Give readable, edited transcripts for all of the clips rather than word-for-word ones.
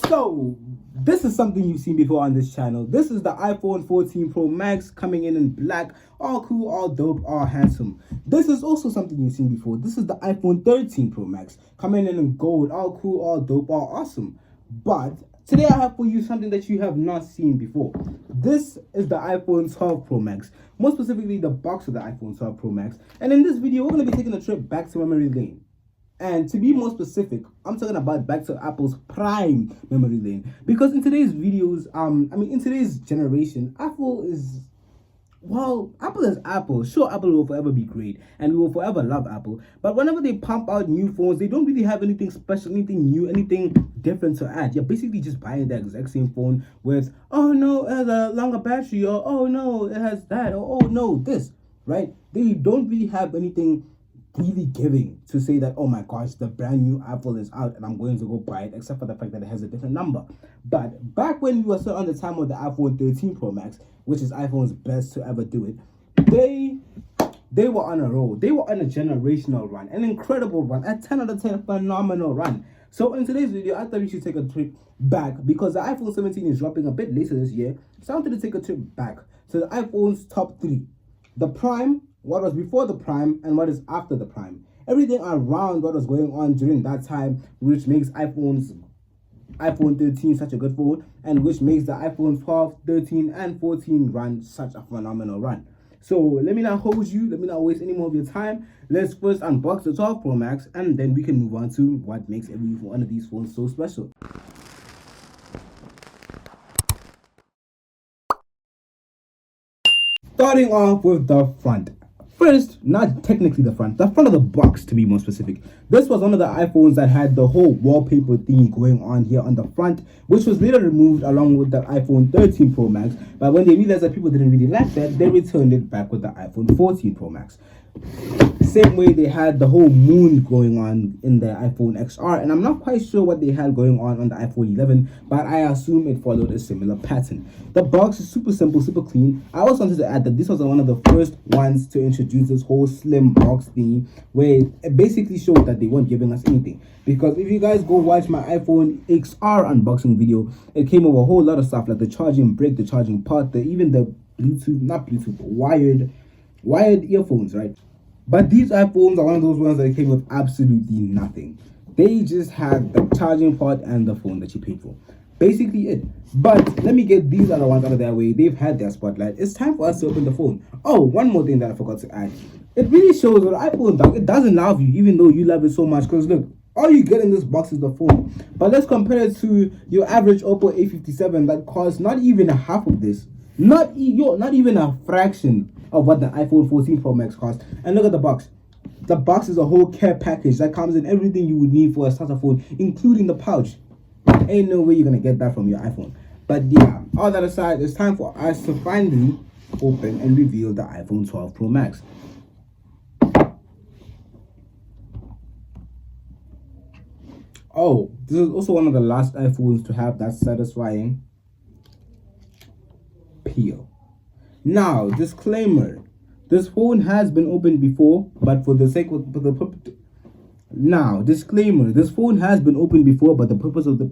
So, this is something you've seen before on this channel. This is the iPhone 14 Pro Max coming in black, all cool, all dope, all handsome. This is also something you've seen before. This is the iPhone 13 Pro Max coming in gold, all cool, all dope, all awesome. But today I have for you something that you have not seen before. This is the iPhone 12 Pro Max, more specifically the box of the iPhone 12 Pro Max. And in this video, we're going to be taking a trip back to memory lane. And to be more specific, I'm talking about back to Apple's prime memory lane. Because in today's videos, in today's generation, Apple is Apple. Sure, Apple will forever be great, and we will forever love Apple. But whenever they pump out new phones, they don't really have anything special, anything new, anything different to add. You're basically just buying the exact same phone with, oh no, it has a longer battery, or oh no, it has that, or oh no, this, right? They don't really have anything really giving to say that, oh my gosh, the brand new Apple is out and I'm going to go buy it, except for the fact that it has a different number. But back when we were still on the time of the iPhone 13 Pro Max, which is iPhone's best to ever do it, they were on a roll. They were on a generational run, an incredible run, a 10 out of 10 phenomenal run. So in today's video, I thought we should take a trip back because the iPhone 17 is dropping a bit later this year. So I wanted to take a trip back to the iPhone's top 3. The Prime, what was before the Prime, and what is after the Prime. Everything around what was going on during that time, which makes iPhone 13 such a good phone, and which makes the iPhone 12, 13, and 14 run such a phenomenal run. So let me not hold you, let me not waste any more of your time. Let's first unbox the 12 Pro Max, and then we can move on to what makes every one of these phones so special. Starting off with the front. First, not technically the front of the box to be more specific. This was one of the iPhones that had the whole wallpaper thing going on here on the front, which was later removed along with the iPhone 13 Pro Max. But when they realized that people didn't really like that, they returned it back with the iPhone 14 Pro Max. Same way they had the whole moon going on in the iPhone XR, and I'm not quite sure what they had going on the iPhone 11, but I assume it followed a similar pattern. The box is super simple, super clean. I also wanted to add that this was one of the first ones to introduce this whole slim box thingy, where it basically showed that they weren't giving us anything. Because if you guys go watch my iPhone XR unboxing video, it came with a whole lot of stuff like the charging brick, the charging port, even the wired earphones, right? But these iPhones are one of those ones that came with absolutely nothing. They just had the charging port and the phone that you paid for. Basically it. But let me get these other ones out of their way. They've had their spotlight. It's time for us to open the phone. Oh, one more thing that I forgot to add. It really shows that iPhone, dog, it doesn't love you, even though you love it so much. Because look, all you get in this box is the phone. But let's compare it to your average Oppo A57 that costs not even half of this. Not even a fraction of what the iPhone 14 Pro Max costs. And look at the box. The box is a whole care package that comes in everything you would need for a starter phone, including the pouch. Ain't no way you're gonna get that from your iPhone. But yeah, all that aside, it's time for us to finally open and reveal the iPhone 12 Pro Max. Oh, this is also one of the last iPhones to have that satisfying peel. Now, disclaimer, this phone has been opened before, but for the sake of the disclaimer, this phone has been opened before, but the purpose of the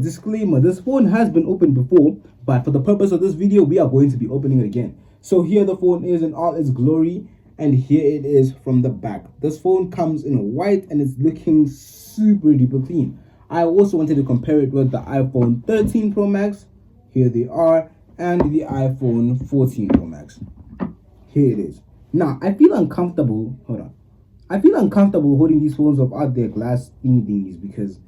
disclaimer, this phone has been opened before, but for the purpose of this video, we are going to be opening it again. So here the phone is in all its glory, and here it is from the back. This phone comes in white and it's looking super duper clean. I also wanted to compare it with the iPhone 13 Pro Max. Here they are. And the iPhone 14 Pro Max. Here it is. Now, I feel uncomfortable. Hold on. I feel uncomfortable holding these phones without their glass thingies because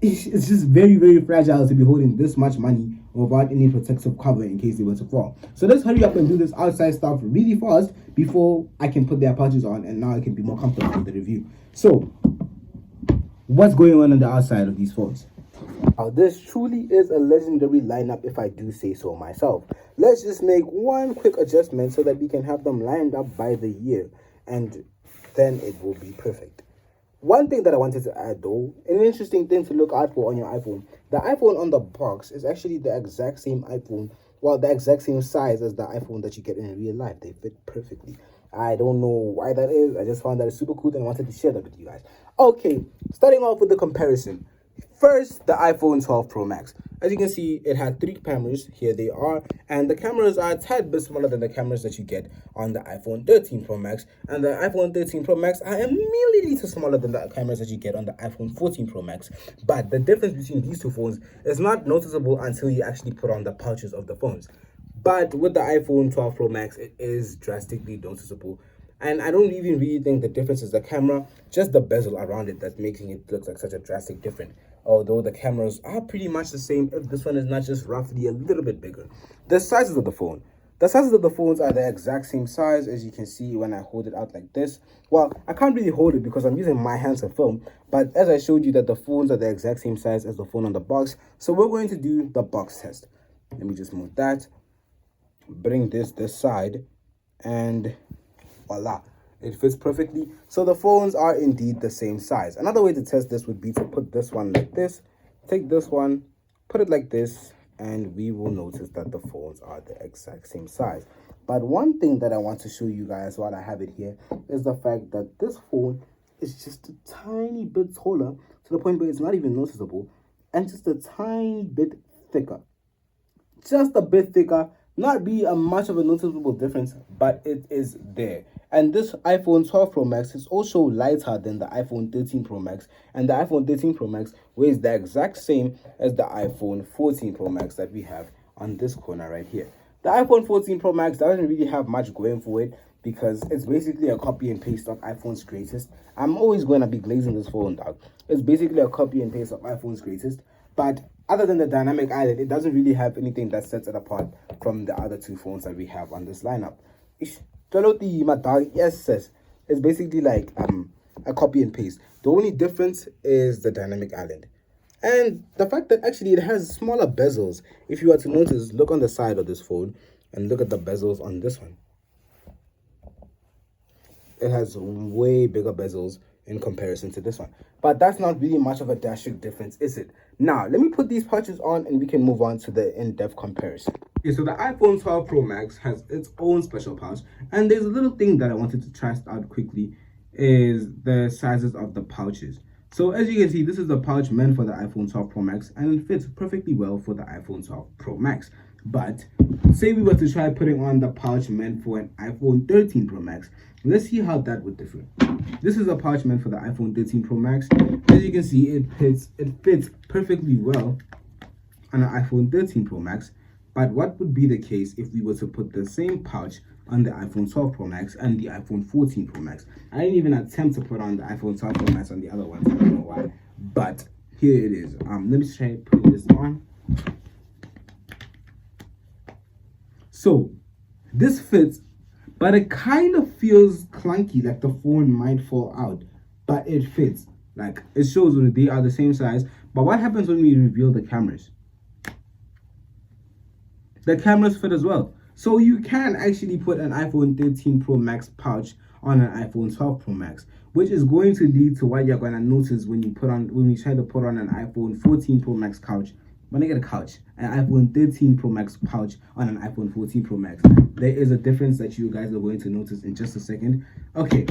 it's just very, very fragile to be holding this much money without any protective cover in case they were to fall. So let's hurry up and do this outside stuff really fast before I can put their pouches on and now I can be more comfortable with the review. So, what's going on the outside of these phones? Now, this truly is a legendary lineup if I do say so myself. Let's just make one quick adjustment so that we can have them lined up by the year and then it will be perfect. One thing that I wanted to add though, an interesting thing to look out for on your iPhone. The iPhone on the box is actually the exact same iPhone, well, the exact same size as the iPhone that you get in real life. They fit perfectly. I don't know why that is. I just found that super cool and I wanted to share that with you guys. Okay, starting off with the comparison. First, the iPhone 12 Pro Max. As you can see, it had three cameras. Here they are. And the cameras are a tad bit smaller than the cameras that you get on the iPhone 13 Pro Max. And the iPhone 13 Pro Max are a milliliter smaller than the cameras that you get on the iPhone 14 Pro Max. But the difference between these two phones is not noticeable until you actually put on the pouches of the phones. But with the iPhone 12 Pro Max, it is drastically noticeable. And I don't even really think the difference is the camera, just the bezel around it that's making it look like such a drastic difference. Although the cameras are pretty much the same, if this one is not just roughly a little bit bigger. The sizes of the phone. The sizes of the phones are the exact same size, as you can see when I hold it out like this. Well, I can't really hold it because I'm using my hands to film, but as I showed you that the phones are the exact same size as the phone on the box, so we're going to do the box test. Let me just move that, bring this side, and voila, it fits perfectly. So the phones are indeed the same size. Another way to test this would be to put this one like this, take this one, put it like this, and we will notice that the phones are the exact same size. But one thing that I want to show you guys while I have it here is the fact that this phone is just a tiny bit taller, to the point where it's not even noticeable, and just a tiny bit thicker. Just a bit thicker, not be a much of a noticeable difference, but it is there. And this iPhone 12 Pro Max is also lighter than the iPhone 13 Pro Max, and the iPhone 13 Pro Max weighs the exact same as the iPhone 14 Pro Max that we have on this corner right here. The iPhone 14 Pro Max doesn't really have much going for it because it's basically a copy and paste of iPhone's greatest. I'm always going to be glazing this phone down. It's basically a copy and paste of iPhone's greatest, but other than the dynamic island, it doesn't really have anything that sets it apart from the other two phones that we have on this lineup. Yes, sis. It's basically like a copy and paste. The only difference is the dynamic island. And the fact that actually it has smaller bezels. If you were to notice, look on the side of this phone and look at the bezels on this one. It has way bigger bezels in comparison to this one. But that's not really much of a drastic difference, is it? Now, let me put these pouches on and we can move on to the in-depth comparison. Okay, so the iPhone 12 Pro Max has its own special pouch. And there's a little thing that I wanted to test out quickly is the sizes of the pouches. So as you can see, this is the pouch meant for the iPhone 12 Pro Max and it fits perfectly well for the iPhone 12 Pro Max. But say we were to try putting on the pouch meant for an iPhone 13 Pro Max. Let's see how that would differ. This is a pouch meant for the iPhone 13 Pro Max. As you can see, it fits perfectly well on an iPhone 13 Pro Max. But what would be the case if we were to put the same pouch on the iPhone 12 Pro Max and the iPhone 14 Pro Max? I didn't even attempt to put on the iPhone 12 Pro Max on the other ones. I don't know why. But here it is. Let me try putting this on. So this fits, but it kind of feels clunky, like the phone might fall out, but it fits. Like it shows that they are the same size. But what happens when we reveal the cameras? The cameras fit as well. So you can actually put an iPhone 13 Pro Max pouch on an iPhone 12 Pro Max, which is going to lead to what you're going to notice when you try to put on an iPhone 14 Pro Max couch. When I get an iPhone 13 Pro Max pouch on an iPhone 14 Pro Max, there is a difference that you guys are going to notice in just a second. Okay,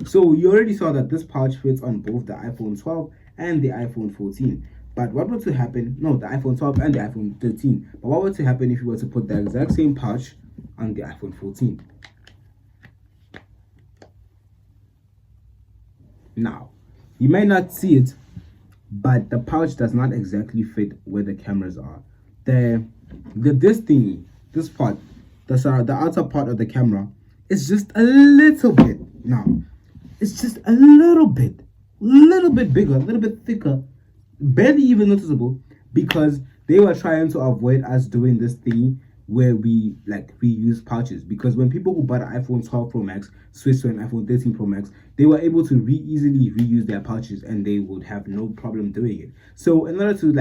so you already saw that this pouch fits on both the iPhone 12 and the iPhone 14. But what were to happen, no, the iPhone 12 and the iPhone 13. But what were to happen if you were to put the exact same pouch on the iPhone 14? Now, you may not see it, but the pouch does not exactly fit where the cameras are. This part, the outer part of the camera is just a little bit. Now, it's just a little bit bigger, a little bit thicker, barely even noticeable, because they were trying to avoid us doing this thing where we use pouches. Because when people who bought an iPhone 12 Pro Max switched to an iPhone 13 Pro Max, they were able to easily reuse their pouches and they would have no problem doing it. So in order to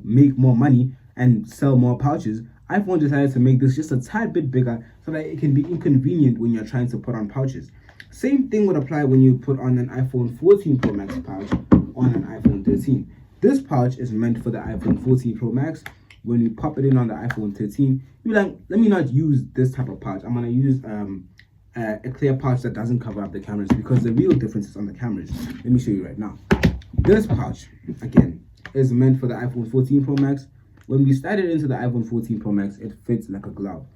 make more money and sell more pouches, iPhone decided to make this just a tad bit bigger so that it can be inconvenient when you're trying to put on pouches. Same thing would apply when you put on an iPhone 14 Pro Max pouch on an iPhone 13. This pouch is meant for the iPhone 14 Pro Max. When you pop it in on the iPhone 13, you're like, let me not use this type of pouch. I'm gonna use a clear pouch that doesn't cover up the cameras, because the real difference is on the cameras. Let me show you right now. This pouch, again, is meant for the iPhone 14 Pro Max. When we slide it into the iPhone 14 Pro Max, it fits like a glove.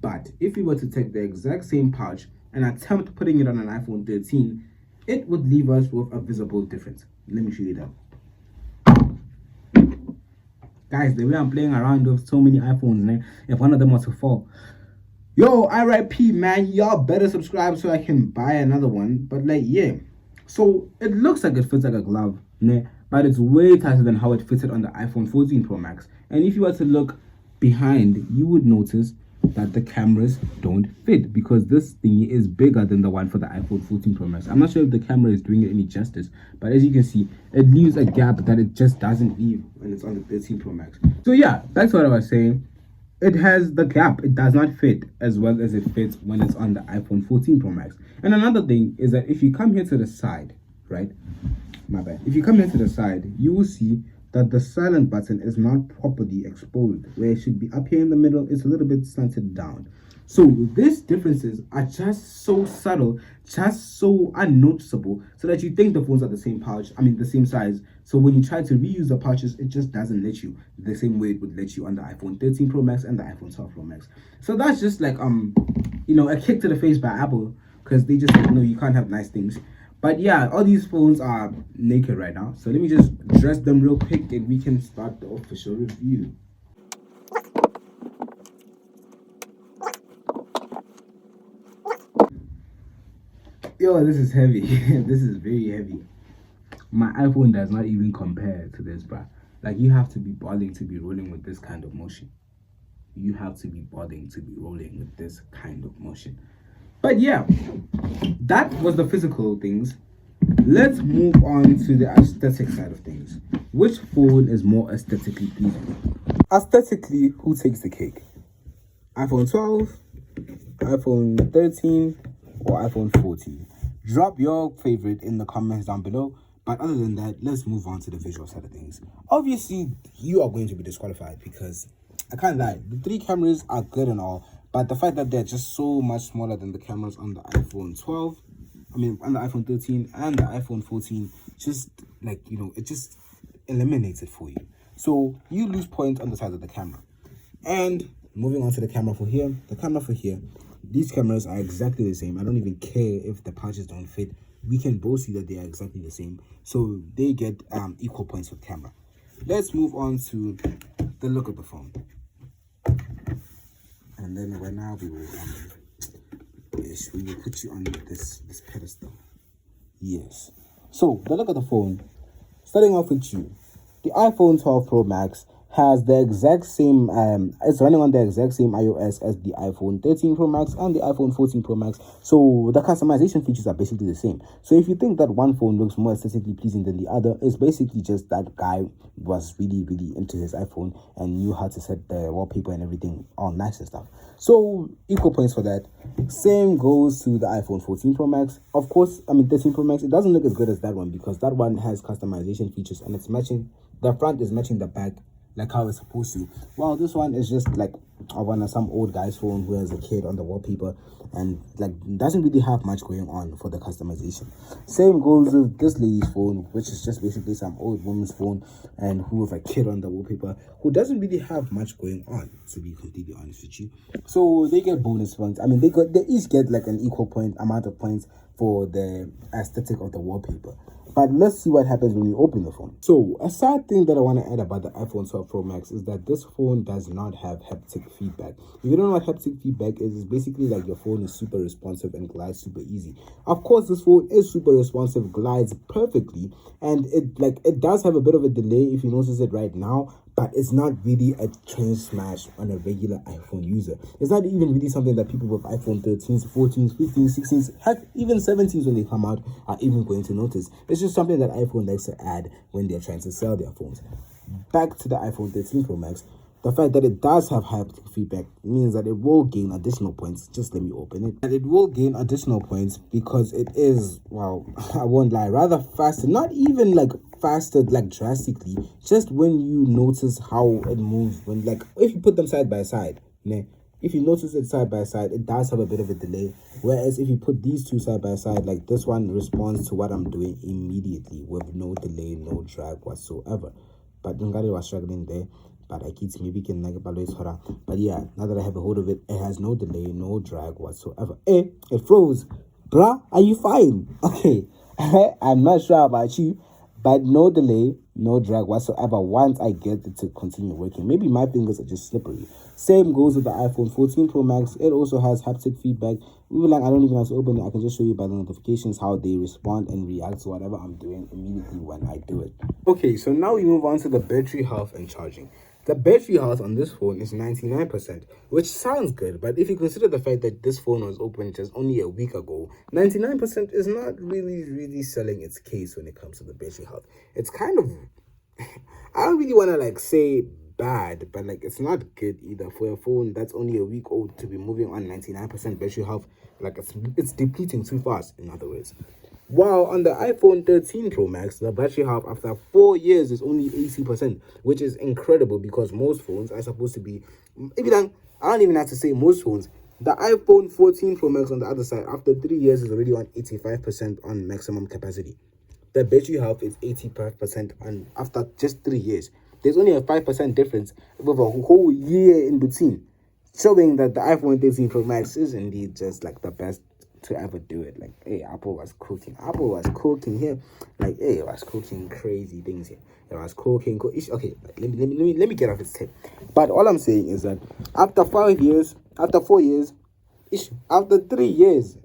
But if we were to take the exact same pouch and attempt putting it on an iPhone 13, it would leave us with a visible difference. Let me show you that. Guys, the way I'm playing around with so many iPhones, man, if one of them was to fall, yo, RIP, man, y'all better subscribe so I can buy another one. But like, yeah, so it looks like it fits like a glove, né? But it's way tighter than how it fitted on the iPhone 14 Pro Max. And if you were to look behind, you would notice that the cameras don't fit, because this thingy is bigger than the one for the iPhone 14 Pro Max. I'm not sure if the camera is doing it any justice, but as you can see, it leaves a gap that it just doesn't leave when it's on the 13 Pro Max. So yeah, that's what I was saying. It has the gap. It does not fit as well as it fits when it's on the iPhone 14 Pro Max. And another thing is that if you come here to the side, right? My bad. If you come here to the side, you will see that the silent button is not properly exposed. Where it should be up here in the middle, it's a little bit slanted down. So these differences are just so subtle, just so unnoticeable, so that you think the phones are the same pouch, the same size. So when you try to reuse the pouches, it just doesn't let you the same way it would let you on the iPhone 13 Pro Max and the iPhone 12 Pro Max. So that's just like a kick to the face by Apple, because they just no, you can't have nice things. But yeah, all these phones are naked right now. So let me just dress them real quick and we can start the official review. Yo, this is heavy. This is very heavy. My iPhone does not even compare to this, bruh. Like, you have to be balling to be rolling with this kind of motion. You have to be balling to be rolling with this kind of motion. But yeah, that was the physical things. Let's move on to the aesthetic side of things. Which phone is more aesthetically pleasing? Aesthetically, who takes the cake? iPhone 12, iPhone 13, or iPhone 14? Drop your favorite in the comments down below. But other than that, let's move on to the visual side of things. Obviously, you are going to be disqualified because I can't lie. The 3 cameras are good and all, but the fact that they're just so much smaller than the cameras on the iPhone 12, on the iPhone 13 and the iPhone 14, just like, it just eliminates it for you. So you lose points on the side of the camera. And moving on to the camera for here, these cameras are exactly the same. I don't even care if the pouches don't fit. We can both see that they are exactly the same. So they get equal points for camera. Let's move on to the look of the phone. And then right now we will put you on this pedestal. Yes. So the look of the phone, starting off with you, the iPhone 12 Pro Max has the exact same, it's running on the exact same iOS as the iPhone 13 Pro Max and the iPhone 14 Pro Max. So the customization features are basically the same. So if you think that one phone looks more aesthetically pleasing than the other, it's basically just that guy was really, really into his iPhone and knew how to set the wallpaper and everything all nice and stuff. So equal points for that. Same goes to the iPhone 14 Pro Max. Of course, 13 Pro Max, it doesn't look as good as that one because that one has customization features and it's matching, the front is matching the back like how it's supposed to. Well, this one is just like some old guy's phone who has a kid on the wallpaper and like doesn't really have much going on for the customization. Same goes with this lady's phone, which is just basically some old woman's phone and who with a kid on the wallpaper who doesn't really have much going on, to be completely honest with you. So they get bonus points. They each get like an equal amount of points for the aesthetic of the wallpaper. But let's see what happens when you open the phone. So a sad thing that I want to add about the iPhone 12 Pro Max is that this phone does not have haptic feedback. If you don't know what haptic feedback is, it's basically like your phone is super responsive and glides super easy. Of course, this phone is super responsive, glides perfectly, and it does have a bit of a delay if you notice it right now, but it's not really a train smash on a regular iPhone user. It's not even really something that people with iPhone 13s, 14s, 15s, 16s, heck, even 17s when they come out are even going to notice. It's just something that iPhone likes to add when they're trying to sell their phones. Back to the iPhone 13 Pro Max, the fact that it does have haptic feedback means that it will gain additional points. Just let me open it. And it will gain additional points because it is, well, I won't lie, rather faster. Not even like faster like drastically, just when you notice how it moves, when like if you put them side by side, if you notice it side by side, it does have a bit of a delay. Whereas if you put these two side by side, like this one responds to what I'm doing immediately with no delay, no drag whatsoever. But Ngari was struggling there. But I keep maybe can like but yeah, now that I have a hold of it, it has no delay, no drag whatsoever. It froze. Bruh, are you fine? Okay. I'm not sure about you, but no delay, no drag whatsoever once I get it to continue working. Maybe my fingers are just slippery. Same goes with the iPhone 14 Pro Max. It also has haptic feedback. Even like I don't even have to open it. I can just show you by the notifications how they respond and react to whatever I'm doing immediately when I do it. Okay, so now we move on to the battery health and charging. The battery health on this phone is 99%, which sounds good, but if you consider the fact that this phone was opened just only a week ago, 99% is not really selling its case when it comes to the battery health. It's kind of, I don't really want to like say bad, but like it's not good either for a phone that's only a week old to be moving on 99% battery health. Like it's depleting too fast, in other words. While on the iPhone 13 Pro Max, the battery health after 4 years is only 80%, which is incredible because most phones are supposed to be, maybe then, I don't even have to say most phones. The iPhone 14 Pro Max on the other side, after 3 years, is already on 85% on maximum capacity. The battery health is 85% on after just 3 years. There's only a 5% difference with a whole year in between, showing that the iPhone 13 Pro Max is indeed just like the best to ever do it. Like, hey, Apple was cooking. Apple was cooking here. Like, hey, it was cooking crazy things here. It was cooking. Okay, let me get off its tip. But all I'm saying is that after 5 years, after 4 years, after 3 years,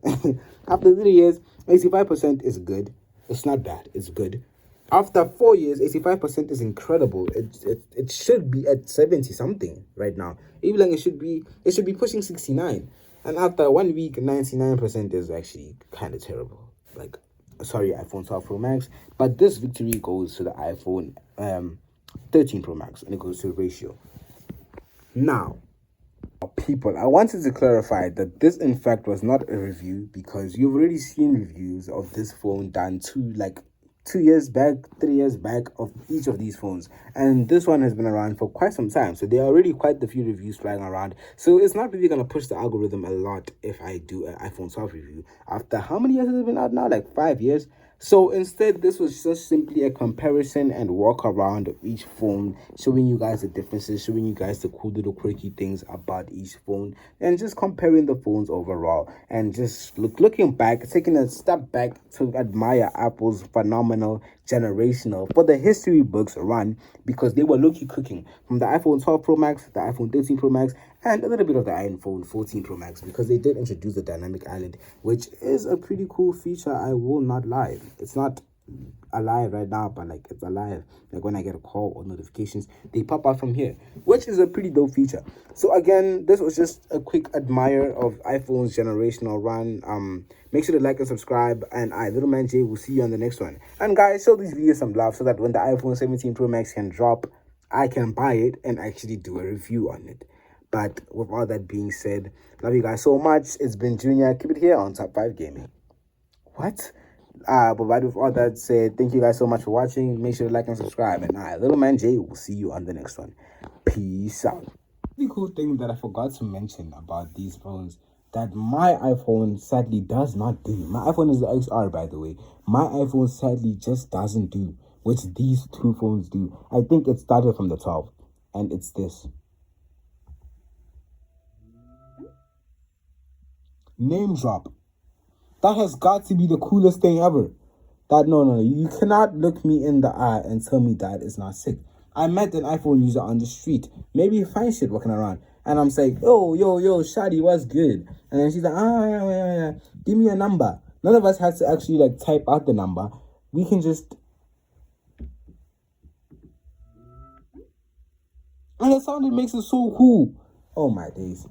after 3 years, 85% is good. It's not bad. It's good. After 4 years, 85% is incredible. It should be at 70 something right now. Even like it should be pushing 69. And after 1 week, 99% is actually kind of terrible. Like, sorry, iPhone 12 Pro Max, but this victory goes to the iPhone 13 Pro Max, and it goes to the ratio. Now, people, I wanted to clarify that this in fact was not a review, because you've already seen reviews of this phone done 2 years back, 3 years back of each of these phones, and this one has been around for quite some time, so there are already quite a few reviews flying around. So it's not really going to push the algorithm a lot if I do an iPhone 12 review after how many years has it been out now? Like 5 years. So instead, this was just simply a comparison and walk around of each phone, showing you guys the differences, showing you guys the cool little quirky things about each phone, and just comparing the phones overall, and just looking back, taking a step back to admire Apple's phenomenal generational for the history books run, because they were low-key cooking from the iPhone 12 Pro Max, the iPhone 13 Pro Max, and a little bit of the iPhone 14 Pro Max, because they did introduce the dynamic island, which is a pretty cool feature. I will not lie. It's not alive right now, but like it's alive. Like when I get a call or notifications, they pop out from here, which is a pretty dope feature. So again, this was just a quick admire of iPhone's generational run. Make sure to like and subscribe, and Little Man J will see you on the next one. And guys, show these videos some love so that when the iPhone 17 Pro Max can drop, I can buy it and actually do a review on it. But with all that being said, love you guys so much. It's been Junior. Keep it here on Top 5 Gaming. What? But with all that said, thank you guys so much for watching. Make sure to like and subscribe. And Little Man J will see you on the next one. Peace out. The cool thing that I forgot to mention about these phones that my iPhone sadly does not do. My iPhone is the XR, by the way. My iPhone sadly just doesn't do, which these two phones do. I think it started from the 12, and it's this. Name drop. That has got to be the coolest thing ever. No, you cannot look me in the eye and tell me that is not sick. I met an iPhone user on the street, maybe fine shit walking around, and I'm saying, yo, shawty, what's good? And then she's like, yeah, give me a number. None of us had to actually like type out the number. We can just, and the sound it makes it so cool. Oh my days.